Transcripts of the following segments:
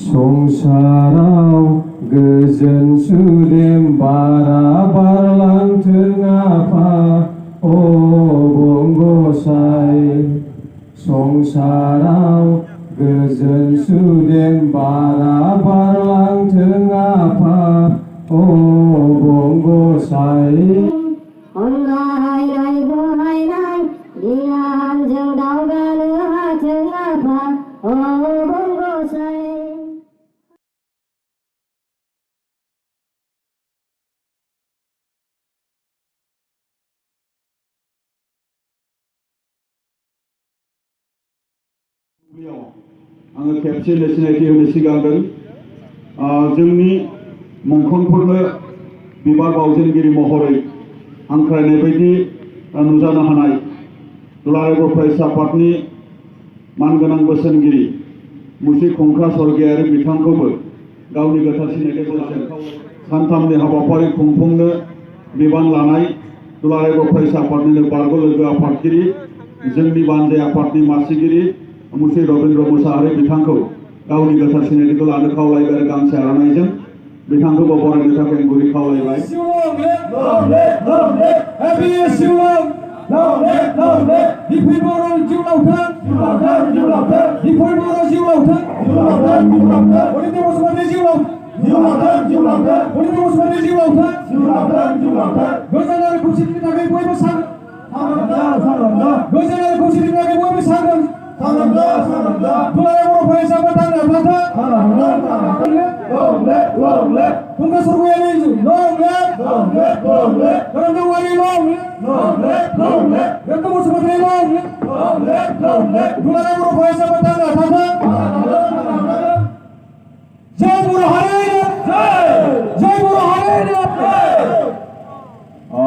संसाराव गोजोन सुदेम बारा बारलांथों आफा अबंगसाय संसाराव गोजोन सुदेम बारा बारलांथों आफा अबंगसाय आङो खेबसेनो सिनायथि होनो सिगांदों जोंनि मुंख्लंफोरनो बिबार बावजेनगिरि महरै हांख्रायनाय बायदि नुजानो हानाय दुलाराय बर' फरायसा आफादनि मानगोनां बोसोनगिरि मुस्रि खुंखा स्वर्गीयारि बिथांखौबो गावनि गोथार सिनायथिजों सानथामनि हाबाफारि खुंफुंनो बिबान लानाय दुलाराय बर' फरायसा आफादनिनो बारग' लोगो आफादगिरि जोंनि बानजाय आफादनि मासिगिरि मुस्रि रबीन्द्र मोसाहारि बिथांखौ गावनि गोथार सिनायथिखौ लानो खावलायबाय आरो गांसे आर'नाइजों बिथांखौबो बरायनो थाखाय गुरै खावलायबाय।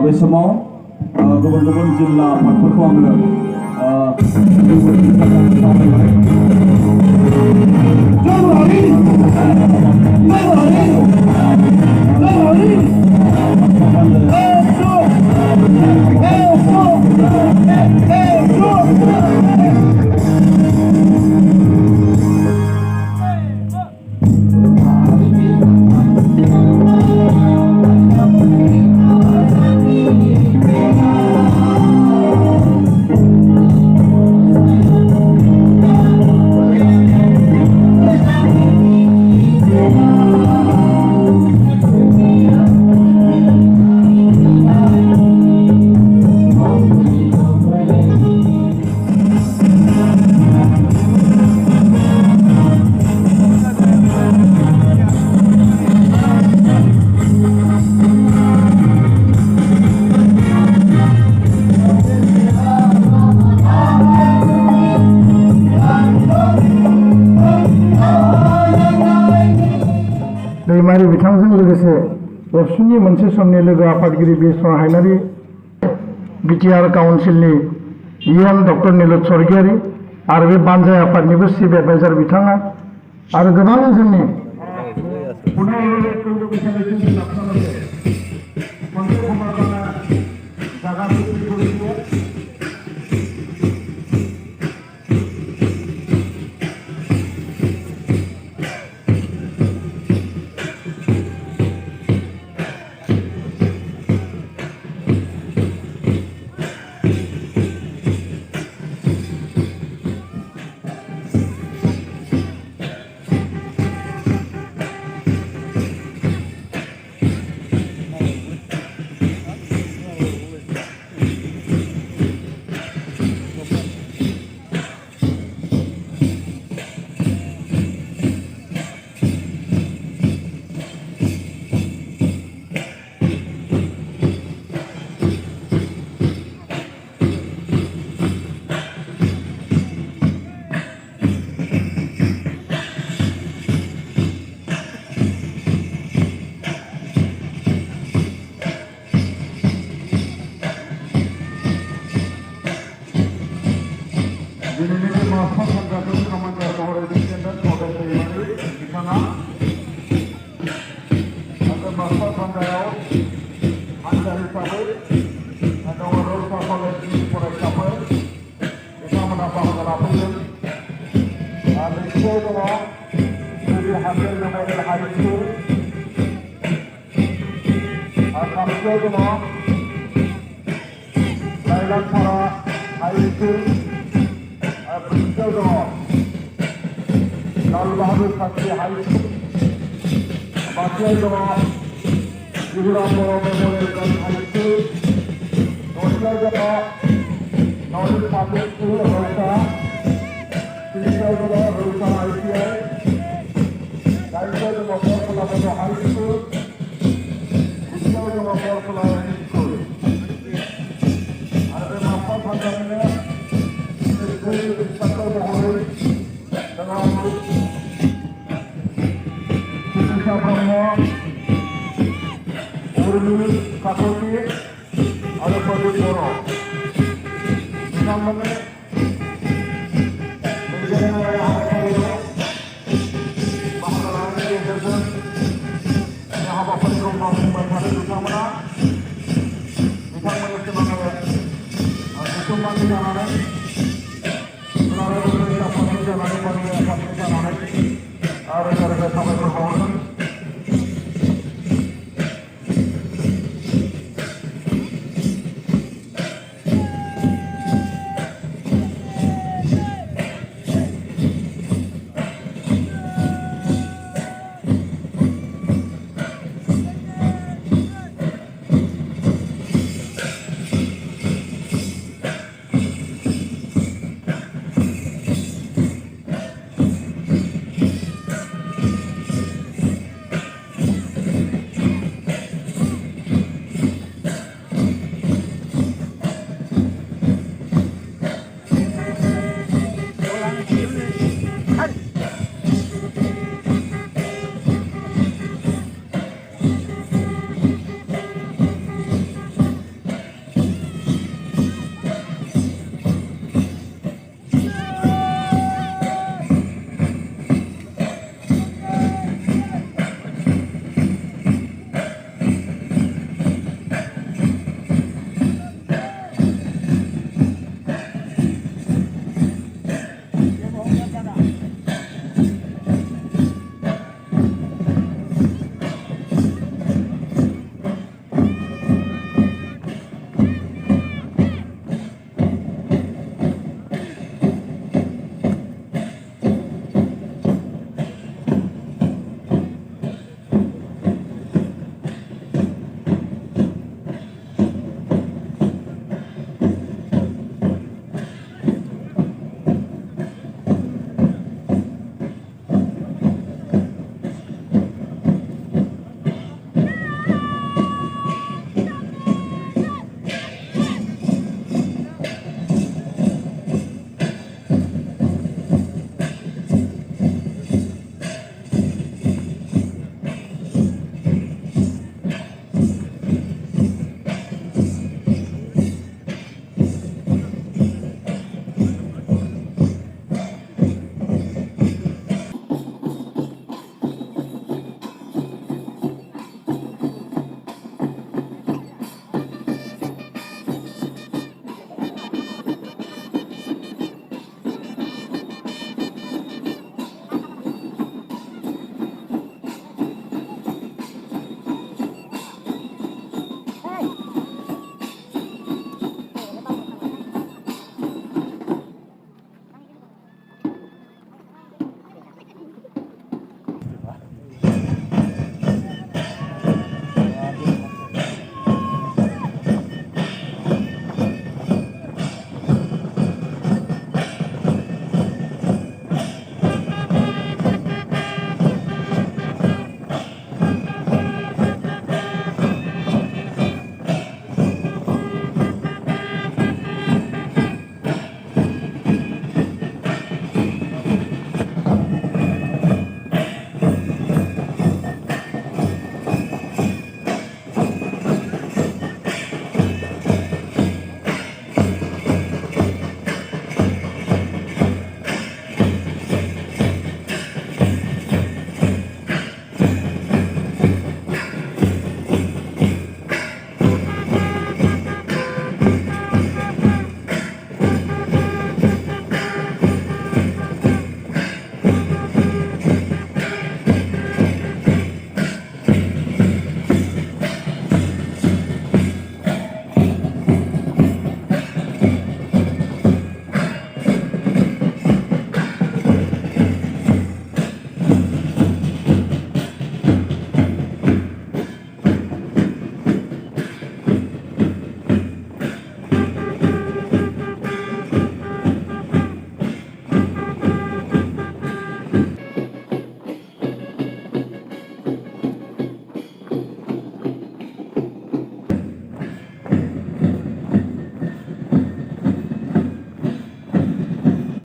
बे समाव गुबुन गुबुन जिल्ला आफादफोरखौ आङो दैमारि बिथांजों लोगोसे एबसुनि मोनसे समनि लोगो आफादगिरि बिश्व हायनारि बिटिआर काउन्सिलनि इएम डक्टर नीलत स्वर्गीयारि आरो बे बानजाय आफादनिबो चिफ एडभाइजार बिथाङा आरो गोबां जोंनि दिनैनि मास्टार हान्जाखौ कमान्डार महरै दैदेननो मदद होयोमोन बिथाङा आरो मास्टार हान्जायाव हान्जा हिसाबै रौता कलेजनि फरायसाफोर बिथांमोना बाहागो लाफैदों आरो नैथियाव दङ गुदि हाजो मेम'रियेल हाइ स्कुल आरो थामथियाव दङ लाइलानपारा हाइ स्कुल आरो ब्रैथियाव दङ लाल बाहादुर शास्त्री हाइ स्कुल बाथियाव दङ जिहुराम बर' मेम'रियेल गार्लस हाइ स्कुल दथियाव दङ नर्थ पाब्लिक स्कुल रौता स्निथियाव दङ रौता ITI दाइनथियाव दङ बरखला बर' हाइ स्कुल गुदियाव दङ बरखला एम इ स्कुल आरो बे मास्टार हान्जानिनो इन्सट्राक्टर महरै दङ सुनिता ब्रह्म उर्मि काकति आरो प्रदीप बर' बिथांमोननि दैदेननाय हाबाफारियाव बाहागो लानायनि गेजेरजों बे हाबाफारिखौ मावफुंबाय थादों बिथांमोननिसिम आङो जुथुम्मानि जानानै